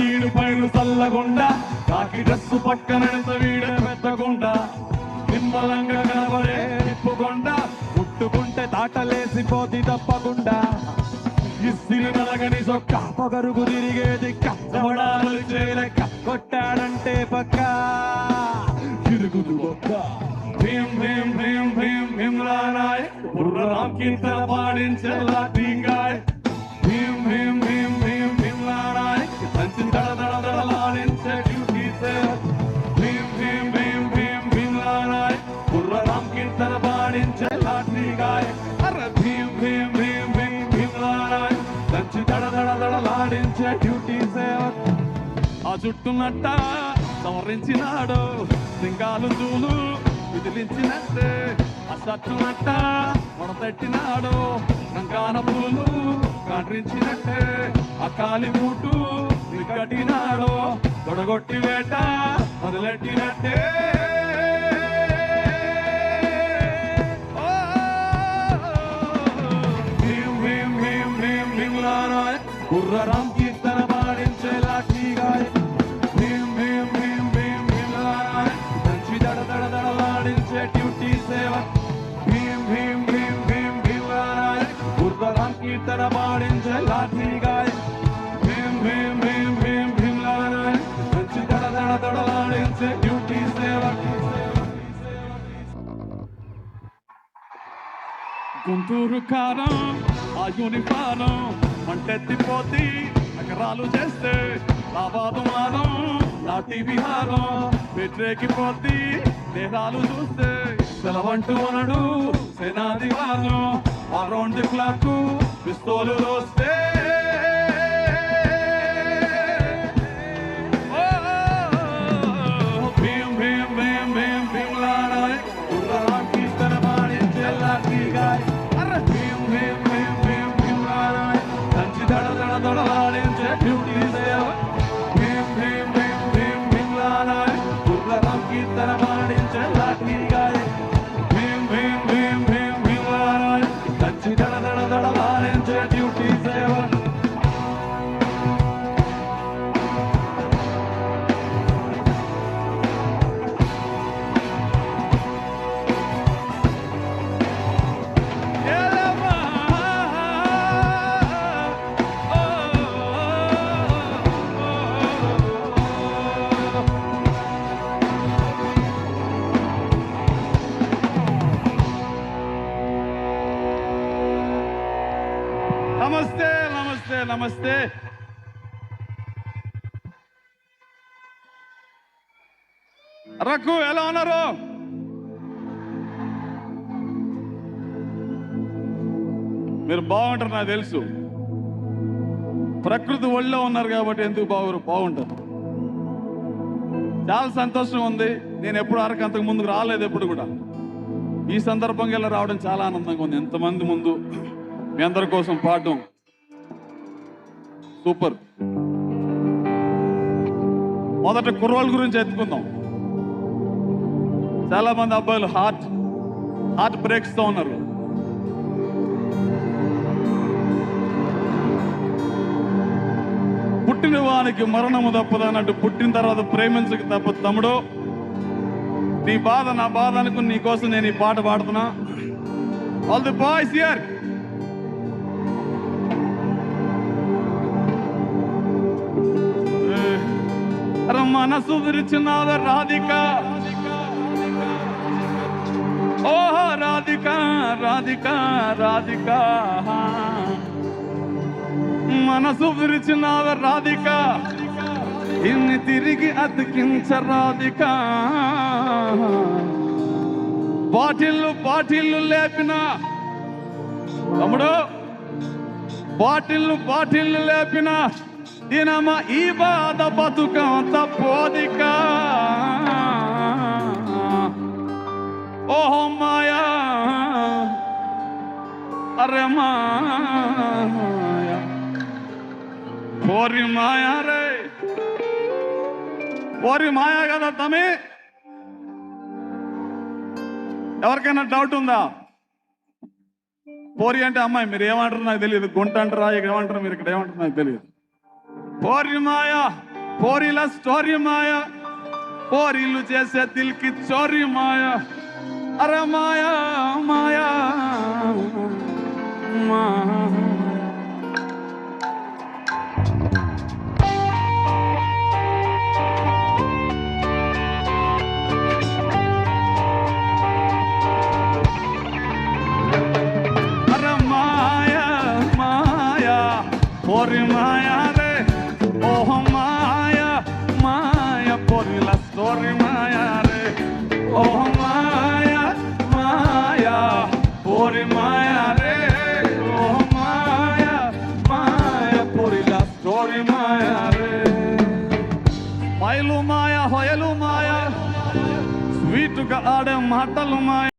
ఈడు పైన చల్లగుండా కాకి డ్రెస్సు పక్కనెడత వీడ పెద్దగుండా నిమ్మలంగా కనబడే తిప్పుకుండా పుట్టుకుంటే తాటలేసిపోతి తప్పకుండా ఇస్తిని నలగని సొక్క పొగరుగు తిరిగేది కవడాలు చేయలెక్క కొట్టాడంటే పక్క తిరుగుదు ఒక్క భీం భీం భీం భీం భీమ్లానాయ్ బుర్రరాం కీర్తన పాడించే లాటింగాయ్ భీం భీం భీం భీం భీమ్లానాయ్ మంచి దడ దడ దడలాడించే డ్యూటీ సేవక్ భీం భీం భీం భీం భీమ్లానాయ్ బుర్రరాం కీర్తన పాడించే లాటింగాయ్ అరే భీం భీం భీం భీం భీమ్లానాయ్ మంచి దడ దడ దడలాడించే డ్యూటీ సేవక్ ఆ చుట్టునట్ట సవరించినాడు సింగాలు చూలు విదిలించినట్టే ఆ సట్టునట్ట మొడతట్టినాడు రంగాన పూలు కాట్రించినట్టే ఆ కాలి మూటు కట్టినాడు తొడగొట్టి వేట మొదలెట్టినట్టే గుర్రరాం కీర్తన పాడించే లాఠీగాయ్ భీం భీం భీం భీం భీమ్లానాయ్ మంచి దడ దడ దడలాడించే డ్యూటీ సేవక్ భీం భీం భీం భీం భీమ్లానాయ్ గుర్రరాం కీర్తన పాడించే లాఠీగాయ్ భీం భీం భీం భీం భీమ్లానాయ్ మంచి దడ దడ దడలాడించే డ్యూటీ సేవక్ గుంటూరు కారం ఆ యూనిఫారం మంటెత్తిపోతి నగరాలు చేస్తే లాభాదుమానం లాఠీ విహారం వ్యతిరేకిపోతి దేహాలు చూస్తే సెలవంటూ అనడు సేనాధికారం అరౌండ్ ది క్లాక్ పిస్తోలు రోస్తే భీం భీం భీం భీం భీమ్లానాయ్ గుర్రరాం కీర్తన పాడించే లాఠీగాయ్ అరే భీం భీం భీం భీం భీమ్లానాయ్ మంచి దడ దడ దడలాడించే డ్యూటీ సేవక్ భీం భీం భీం భీం భీమ్లానాయ్ గుర్రరాం కీర్తన పాడించే లాఠీగాయ్ భీం భీం భీం భీం భీమ్లానాయ్ మంచి దడ దడ దడలాడించే డ్యూటీ సేవక్ నమస్తే నమస్తే నమస్తే రఘు ఎలా ఉన్నారు? మీరు బాగుంటారు నాకు తెలుసు. ప్రకృతి ఒళ్ళో ఉన్నారు కాబట్టి ఎందుకు బాగుంటారు. చాలా సంతోషం ఉంది. నేను ఎప్పుడు అంతకు ముందుకు రాలేదు ఎప్పుడు కూడా. ఈ సందర్భంగా ఇలా రావడం చాలా ఆనందంగా ఉంది. ఎంతమంది ముందు మీ అందరి కోసం పాడడం సూపర్. మొదట కుర్రోళ్ళ గురించి ఎత్తుకుందాం. చాలా మంది అబ్బాయిలు హార్ట్ బ్రేక్స్ తో ఉన్నారు. పుట్టిన వానికి మరణము తప్పదన్నట్టు పుట్టిన తర్వాత ప్రేమించక తప్పదు తమ్ముడు. నీ బాధ నా బాధ అనుకుని నీ కోసం నేను ఈ పాట పాడుతున్నా. All the boys here. మనసు విరిచినావ రాధిక, ఓహో రాధిక రాధిక రాధిక, మనసు విరిచినావ రాధిక, ఇన్ని తిరిగి అతికించ రాధిక. బాటిల్లు లేపిన తమ్ముడు, బాటిల్లు లేపిన దినమ ఈ బాధ బతుకంత పోదిక. ఓహో మాయా, అరే మాయా, పోరి మాయా రే, పోరి మాయా కదా తమ్మి. ఎవరికైనా డౌట్ ఉందా? పోరి అంటే అమ్మాయి. మీరు ఏమంటారు నాకు తెలియదు. గుంట అంటారా, ఇక్కడ ఏమంటారు, మీరు ఇక్కడ ఏమంటారు నాకు తెలియదు. పోరి మాయ, పోరిల స్టోరీ మాయ, పోరీలు చేసే దిల్కి చోరీ మాయ. అరే మాయా మాయా మాయా. Pori Maya re, oh Maya, Maya, Pori la story Maya re, oh Maya, Maya, Pori Maya re, oh Maya, Maya, Pori la story Maya re. Mailu Maya, hoyalu Maya, sweet ga ade matalu Maya.